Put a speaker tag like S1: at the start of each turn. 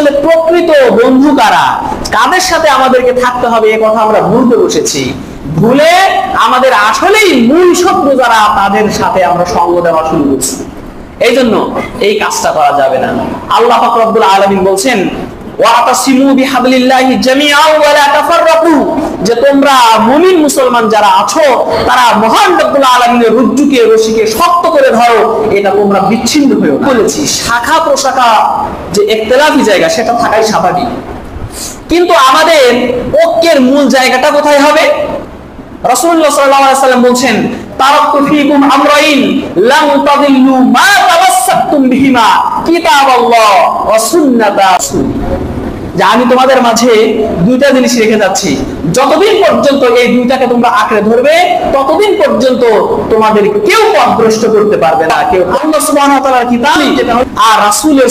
S1: আসলে প্রকৃত বন্ধু কারা, কাদের সাথে আমাদেরকে থাকতে হবে এ কথা আমরা ভুলতে বসেছি। ভুলে আমাদের আসলেই মূল শত্রু যারা তাদের সাথে আমরা সঙ্গ দেওয়া শুরু করছি। এই জন্য এই কাজটা করা যাবে না। আল্লাহ পাক রব্বুল আলামিন বলছেন ওয়াতাসিমু বিহাবলিল্লাহি জামিআন ওয়া লা তাফাররাকু, যে তোমরা মুমিন মুসলমান যারা আছো তারা মহান রব্বুল আলামিনের রজ্জুকে রশিকে শক্ত করে ধরো, এটা তোমরা বিচ্ছিন্ন হয়ো না। বলেছি শাখা প্রশাখা যে ইখতিলাফি জায়গা সেটা থাকাই স্বাভাবিক, কিন্তু আমাদের ঐক্যের মূল জায়গাটা কোথায় হবে? রাসূলুল্লাহ সাল্লাল্লাহু আলাইহি ওয়াসাল্লাম বলেন তারাকতু ফীকুম আমরাইন লাম তাদিল্লু মা তামাসসাকতুম বিহিমা কিতাবাল্লাহ ওয়া সুন্নাতা রাসূলি, যে আমি তোমাদের মাঝে দুইটা জিনিস রেখে যাচ্ছি, যতদিন পর্যন্ত এই দুইটাকে তোমরা আঁকড়ে ধরবে ততদিন পর্যন্ত তোমাদের কেউ পথভ্রষ্ট করতে পারবে না। কেউ আল্লাহ সুবহানাহু ওয়া তাআলার কিতাব আর রাসূলের